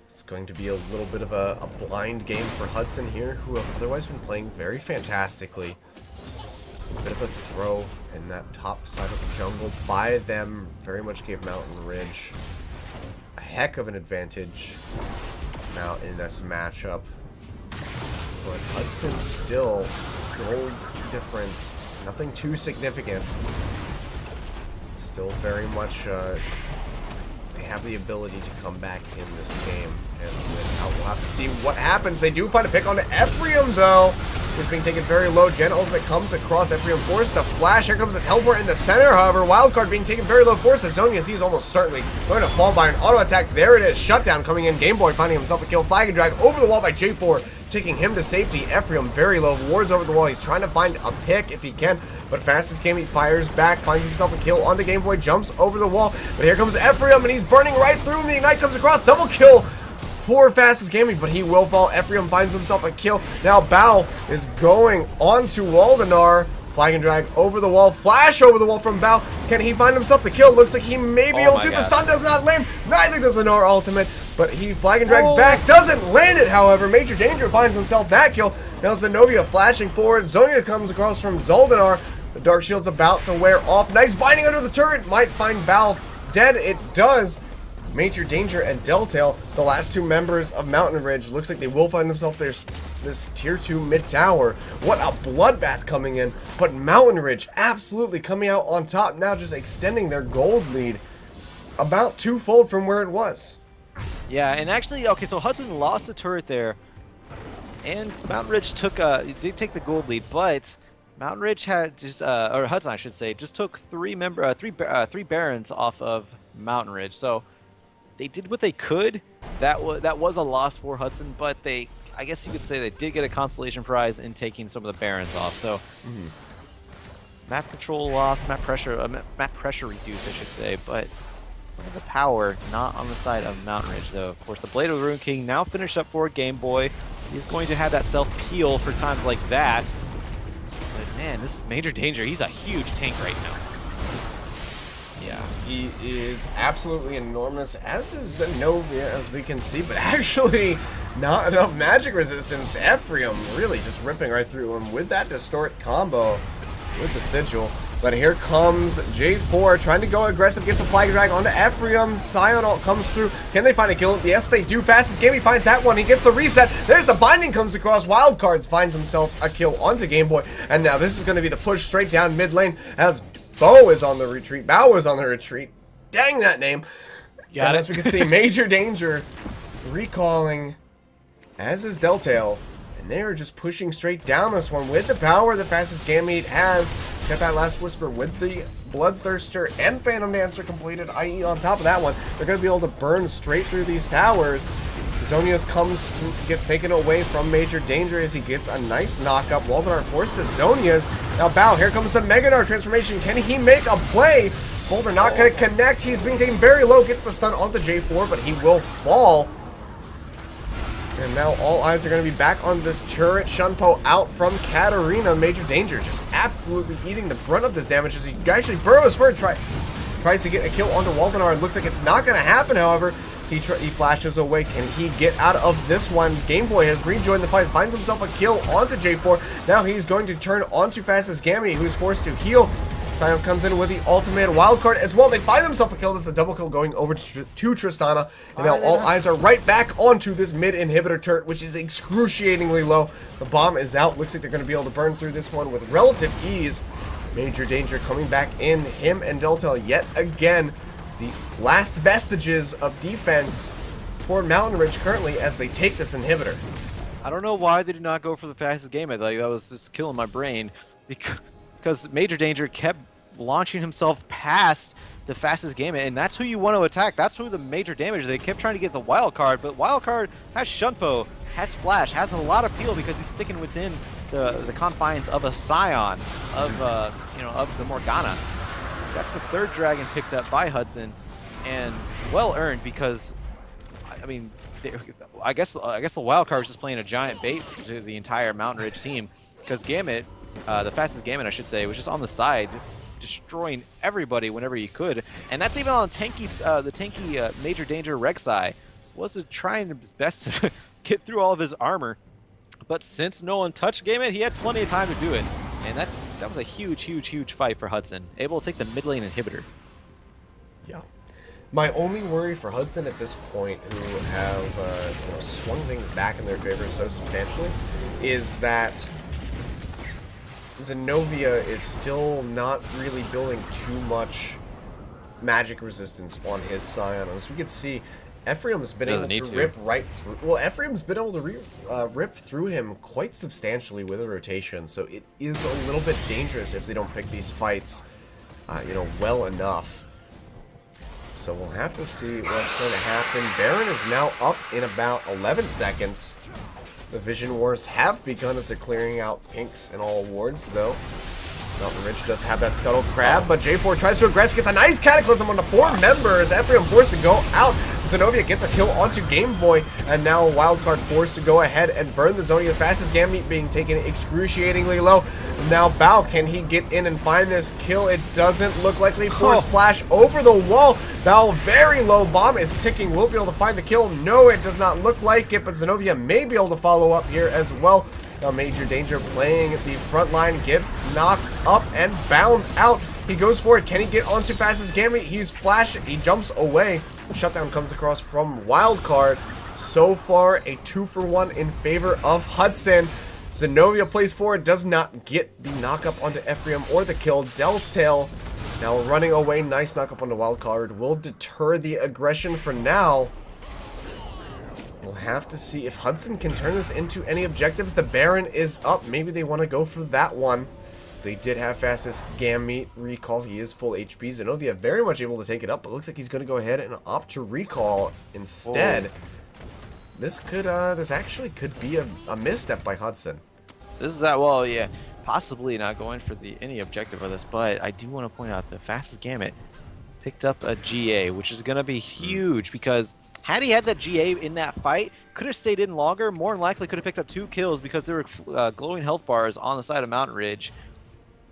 It's going to be a little bit of a blind game for Hudson here, who have otherwise been playing very fantastically. A bit of a throw in that top side of the jungle by them very much gave Mountain Ridge a heck of an advantage now in this matchup. But Hudson still, gold difference, nothing too significant. Still very much they have the ability to come back in this game, and we'll have to see what happens. They do find a pick onto Ephraim, though, who's being taken very low. Gen ultimate comes across Ephraim, forced to flash. Here comes the teleport in the center, however. Wildcard being taken very low. Forced to zone. He is almost certainly going to fall by an auto attack. There it is. Shutdown coming in. Game Boy finding himself a kill. Flag and drag over the wall by J4, taking him to safety. Ephraim very low. Wards over the wall. He's trying to find a pick if he can, but Fastest Gambit fires back, finds himself a kill onto Game Boy, jumps over the wall. But here comes Ephraim, and he's burning right through him. The Ignite comes across. Double kill for Fastest Gambit, but he will fall. Ephraim finds himself a kill. Now Bao is going onto Waldenar. Flag and drag over the wall. Flash over the wall from Bao. Can he find himself the kill? Looks like he may be able to. The stun does not land. Neither does the Gnar ultimate, but he flag and drags back. Doesn't land it, however. Major Danger finds himself that kill. Now Zenobia flashing forward. Zonia comes across from Zoldanar. The Dark Shield's about to wear off. Nice binding under the turret. Might find Bao dead. It does. Major Danger and Deltail, the last two members of Mountain Ridge, looks like they will find themselves this tier 2 mid tower. What a bloodbath coming in, but Mountain Ridge absolutely coming out on top now, just extending their gold lead. about twofold from where it was. Yeah, and actually, okay, so Hudson lost the turret there, and Mountain Ridge did take the gold lead, but Mountain Ridge had just, or Hudson, I should say, just took three Barons off of Mountain Ridge. So they did what they could. That was a loss for Hudson, but I guess you could say they did get a consolation prize in taking some of the Barons off. So map control lost, map pressure reduced, I should say, but some of the power not on the side of Mountain Ridge, though. Of course, the Blade of the Rune King now finished up for Game Boy. He's going to have that self-peel for times like that. But man, this Major Danger, he's a huge tank right now. Yeah, he is absolutely enormous, as is Zenobia, as we can see, but actually not enough magic resistance. Ephraim really just ripping right through him with that Distort combo with the Sigil. But here comes J4 trying to go aggressive, gets a flag drag onto Ephraim. Scion ult comes through. Can they find a kill? Yes, they do. Fastest game, he finds that one. He gets the reset. There's the binding, comes across. Wildcards finds himself a kill onto Game Boy. And now this is going to be the push straight down mid lane as Bo is on the retreat. Bao is on the retreat. Dang that name. And as we can see, Major Danger recalling, as is Deltail. And they are just pushing straight down this one with the power the fastest Gamete has. He's got that last whisper with the Bloodthirster and Phantom Dancer completed, i.e. on top of that one. They're going to be able to burn straight through these towers. Zonius gets taken away from Major Danger as he gets a nice knock-up. Waldenar forced to Zonius. Now Bao, here comes the Megadar transformation. Can he make a play? Boulder not going to connect. He's being taken very low. Gets the stun onto J4, but he will fall. And now all eyes are going to be back on this turret. Shunpo out from Katarina. Major Danger just absolutely eating the brunt of this damage as he actually burrows for it. Tries to get a kill onto Waldenar. It looks like it's not going to happen, however. He flashes away. Can he get out of this one? Game Boy has rejoined the fight. Finds himself a kill onto J4. Now he's going to turn onto Fastest Gamete, who's forced to heal. Sion comes in with the ultimate wildcard as well. They find themselves a kill. This is a double kill going over to Tristana. And now all eyes are right back onto this mid inhibitor turret, which is excruciatingly low. The bomb is out. Looks like they're going to be able to burn through this one with relative ease. Major Danger coming back in. Him and Deltail yet again. The last vestiges of defense for Mountain Ridge currently as they take this inhibitor. I don't know why they did not go for the fastest game. Like, that was just killing my brain because Major Danger kept launching himself past the fastest game, and that's who you want to attack. That's who the major damage. They kept trying to get the wild card, but wild card has Shunpo, has Flash, has a lot of peel because he's sticking within the confines of a Scion, of of the Morgana. That's the third dragon picked up by Hudson, and well earned because, I mean, I guess the wild card was just playing a giant bait to the entire Mountain Ridge team because Gamete, the fastest Gamete I should say, was just on the side, destroying everybody whenever he could, and that's even on the tanky Major Danger Rek'Sai was trying his best to get through all of his armor, but since no one touched Gamete, he had plenty of time to do it, and that was a huge fight for Hudson, able to take the mid lane inhibitor. Yeah. My only worry for Hudson at this point, who have swung things back in their favor so substantially, is that Zenobia is still not really building too much magic resistance on his Scion. As we can see, Ephraim's been able to rip right through. Well, Ephraim's been able to rip through him quite substantially with a rotation, so it is a little bit dangerous if they don't pick these fights, well enough. So we'll have to see what's going to happen. Baron is now up in about 11 seconds. The Vision Wars have begun as they're clearing out pinks and all wards, though. Mountain Ridge does have that Scuttle Crab, but J4 tries to aggress, gets a nice Cataclysm on the 4 members. Ephraim forced to go out. Zenobia gets a kill onto Game Boy, and now Wildcard forced to go ahead and burn the Zonia's fastest Gamete being taken excruciatingly low. Now Bao, can he get in and find this kill? It doesn't look likely. Force Flash over the wall. Bao, very low, bomb is ticking. Will be able to find the kill? No, it does not look like it, but Zenobia may be able to follow up here as well. Now Major Danger playing the front line, gets knocked up and bound out. He goes for it. Can he get onto fastest Gamete? He's flashing. He jumps away. Shutdown comes across from Wildcard. So far, a 2-for-1 in favor of Hudson. Zenobia plays forward, does not get the knock-up onto Ephraim or the kill. Deltail Now running away, nice knock up on the wild card will deter the aggression for now. We'll have to see if Hudson can turn this into any objectives. The Baron is up. Maybe they want to go for that one. They did have fastest Gambit recall. He is full HP. Zenobia very much able to take it up, but looks like he's going to go ahead and opt to recall instead. This actually could be a misstep by Hudson. This is that, well, yeah, possibly not going for any objective of this, but I do want to point out the fastest Gambit picked up a GA, which is going to be huge because had he had that GA in that fight, could have stayed in longer, more than likely could have picked up 2 kills because there were glowing health bars on the side of Mountain Ridge.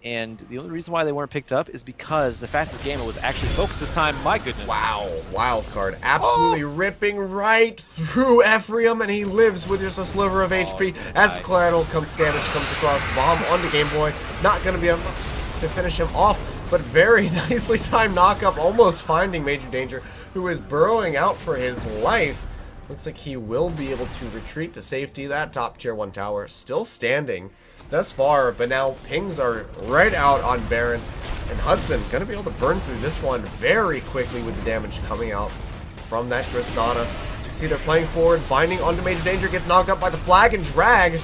And the only reason why they weren't picked up is because the fastest Gambit was actually focused this time. My goodness. Wow. Wild card absolutely ripping right through Ephraim, and he lives with just a sliver of HP as collateral damage comes across. Bomb onto Game Boy. Not going to be able to finish him off, but very nicely timed knockup, almost finding Major Danger, who is burrowing out for his life. Looks like he will be able to retreat to safety. That top tier 1 tower still standing thus far, but now pings are right out on Baron, and Hudson gonna be able to burn through this one very quickly with the damage coming out from that Tristana. As you can see, they're playing forward, binding onto Major Danger, gets knocked up by the flag and drag.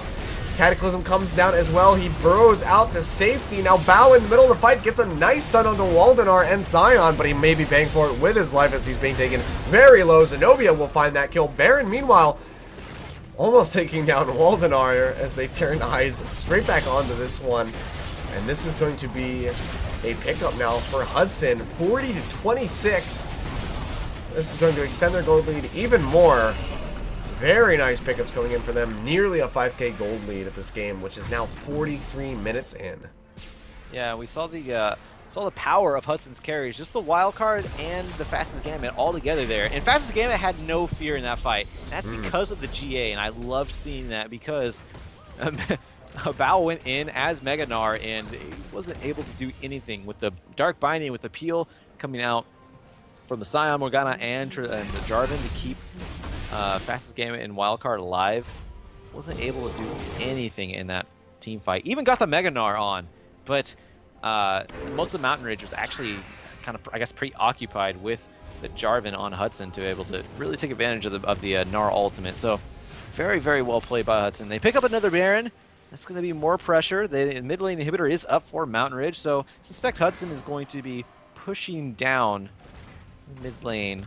Cataclysm comes down as well. He burrows out to safety. Now Bao in the middle of the fight gets a nice stun onto Waldenar and Scion, but he may be paying for it with his life as he's being taken very low. Zenobia will find that kill. Baron, meanwhile, almost taking down Waldenar as they turn eyes straight back onto this one. And this is going to be a pickup now for Hudson, 40 to 26. This is going to extend their gold lead even more. Very nice pickups coming in for them. Nearly a 5k gold lead at this game, which is now 43 minutes in. Yeah, we saw the power of Hudson's carries, just the wild card and the fastest Gambit all together there. And fastest Gambit had no fear in that fight. That's because of the GA, and I loved seeing that because Bao went in as Meganar and he wasn't able to do anything with the Dark Binding, with the peel coming out from the Scion, Morgana, and the Jarvan to keep fastest Gambit and wildcard alive. Wasn't able to do anything in that team fight. Even got the Meganar on, but most of the Mountain Ridge was actually kind of, I guess, preoccupied with the Jarvan on Hudson to be able to really take advantage of the Gnar ultimate. So very, very well played by Hudson. They pick up another Baron. That's going to be more pressure. The mid lane inhibitor is up for Mountain Ridge, so I suspect Hudson is going to be pushing down mid lane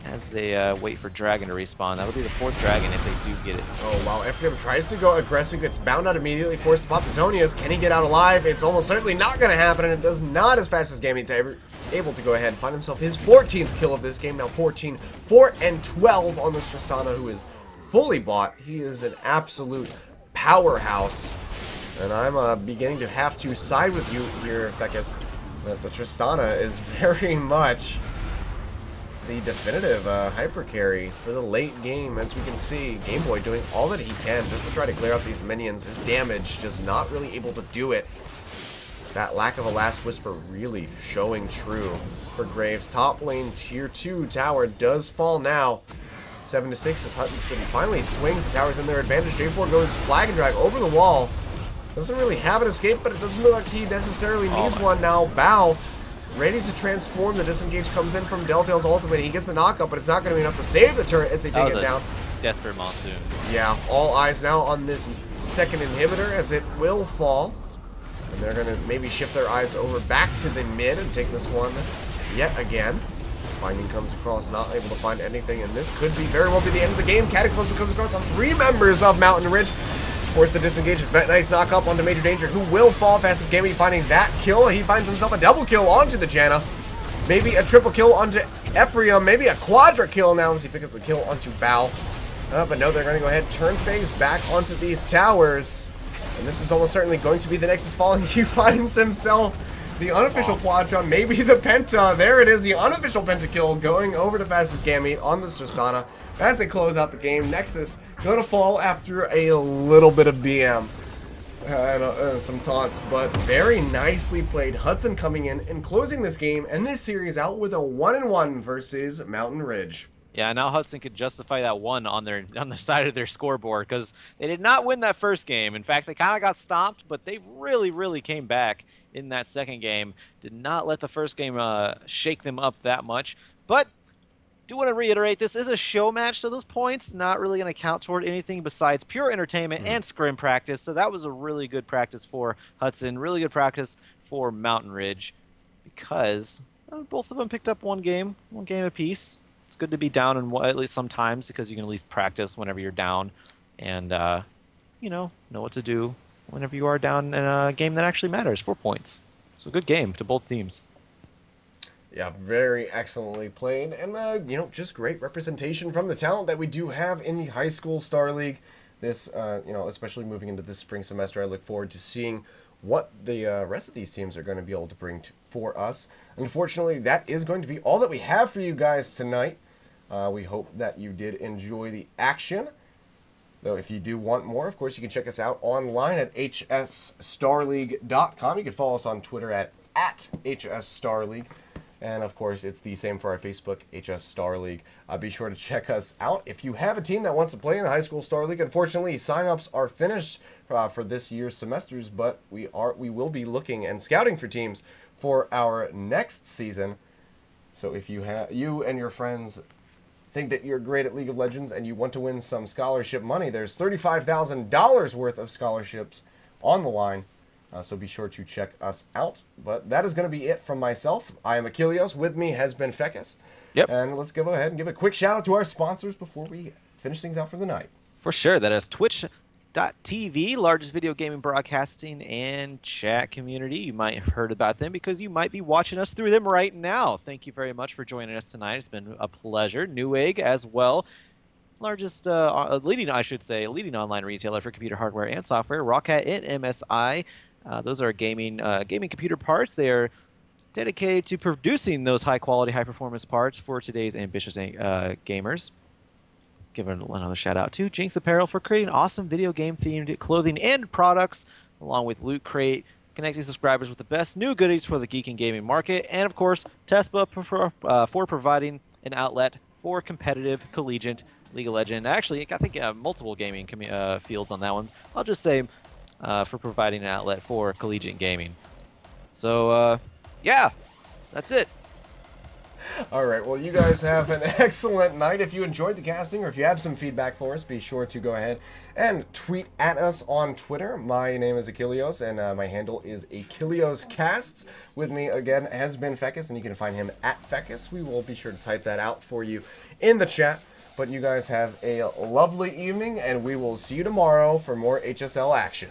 as they wait for Dragon to respawn. That'll be the 4th Dragon if they do get it. Oh, wow. Ephraim tries to go aggressive, gets bound out immediately, forced to pop the Zonias. Can he get out alive? It's almost certainly not going to happen, and it does not as fast as Gambit's able to go ahead and find himself his 14th kill of this game. Now 14, 4 and 12 on this Tristana, who is fully bought. He is an absolute powerhouse, and I'm beginning to have to side with you here, Fekis, that the Tristana is very much the definitive hyper carry for the late game. As we can see, Game Boy doing all that he can just to try to clear out these minions. His damage just not really able to do it. That lack of a Last Whisper really showing true for Graves. Top lane tier 2 tower does fall now. 7 to 6 as Hudson finally swings the towers in their advantage. J4 goes flag and drag over the wall. Doesn't really have an escape, but it doesn't look like he necessarily needs one now. Bao ready to transform. The disengage comes in from Deltail's ultimate. He gets the knockup, but it's not going to be enough to save the turret as they take it down. Desperate monsoon. Yeah, all eyes now on this second inhibitor as it will fall. And they're going to maybe shift their eyes over back to the mid and take this one yet again. Binding comes across, not able to find anything, and this could be very well be the end of the game. Cataclysm comes across on 3 members of Mountain Ridge. Force the disengage, nice knock up onto Major Danger, who will fall. Fastest Gambit finding that kill. He finds himself a double kill onto the Janna. Maybe a triple kill onto Ephraim. Maybe a quadra kill now as he picks up the kill onto Bao. But no, they're going to go ahead and turn phase back onto these towers. And this is almost certainly going to be the Nexus falling. He finds himself the unofficial quadra, maybe the penta. There it is, the unofficial pentakill going over to fastest Gambit on the Tristana as they close out the game. Nexus going to fall after a little bit of BM and some taunts, but very nicely played. Hudson coming in and closing this game and this series out with a 1-1 versus Mountain Ridge. Yeah, now Hudson could justify that one on the side of their scoreboard because they did not win that first game. In fact, they kind of got stomped, but they really came back in that second game. Did not let the first game shake them up that much. But do want to reiterate, this is a show match, so those points not really going to count toward anything besides pure entertainment and scrim practice. So that was a really good practice for Hudson, really good practice for Mountain Ridge, because both of them picked up one game apiece. It's good to be down in at least sometimes because you can at least practice whenever you're down and, you know what to do whenever you are down in a game that actually matters. 4 points. So good game to both teams. Yeah, very excellently played, and you know, just great representation from the talent that we do have in the High School Star League. This, you know, especially moving into this spring semester, I look forward to seeing what the rest of these teams are going to be able to bring for us. Unfortunately, that is going to be all that we have for you guys tonight. We hope that you did enjoy the action. Though if you do want more, of course, you can check us out online at hsstarleague.com. You can follow us on Twitter at hsstarleague. And, of course, it's the same for our Facebook, HS Star League. Be sure to check us out. If you have a team that wants to play in the High School Star League, unfortunately, sign-ups are finished for this year's semesters, but we will be looking and scouting for teams for our next season. So if you and your friends think that you're great at League of Legends and you want to win some scholarship money, there's $35,000 worth of scholarships on the line. So be sure to check us out. But that is going to be it from myself. I am Achilleos. With me has been Fekis. Yep. And let's go ahead and give a quick shout out to our sponsors before we finish things out for the night. For sure. That is Twitch.tv, largest video gaming broadcasting and chat community. You might have heard about them because you might be watching us through them right now. Thank you very much for joining us tonight. It's been a pleasure. Newegg as well. Largest, leading online retailer for computer hardware and software. Roccat and MSI. Those are gaming computer parts. They are dedicated to producing those high-quality, high-performance parts for today's ambitious gamers. Give another shout-out to Jinx Apparel for creating awesome video game-themed clothing and products, along with Loot Crate, connecting subscribers with the best new goodies for the geek and gaming market, and, of course, Tespa for providing an outlet for competitive, collegiate League of Legends. Actually, I think multiple gaming fields on that one. I'll just say for providing an outlet for collegiate gaming. So, yeah, that's it. All right, well, you guys have an excellent night. If you enjoyed the casting or if you have some feedback for us, be sure to go ahead and tweet at us on Twitter. My name is Achilleos, and my handle is AchilleosCasts. With me, again, has been Fekis, and you can find him at Fekis. We will be sure to type that out for you in the chat. But you guys have a lovely evening, and we will see you tomorrow for more HSL action.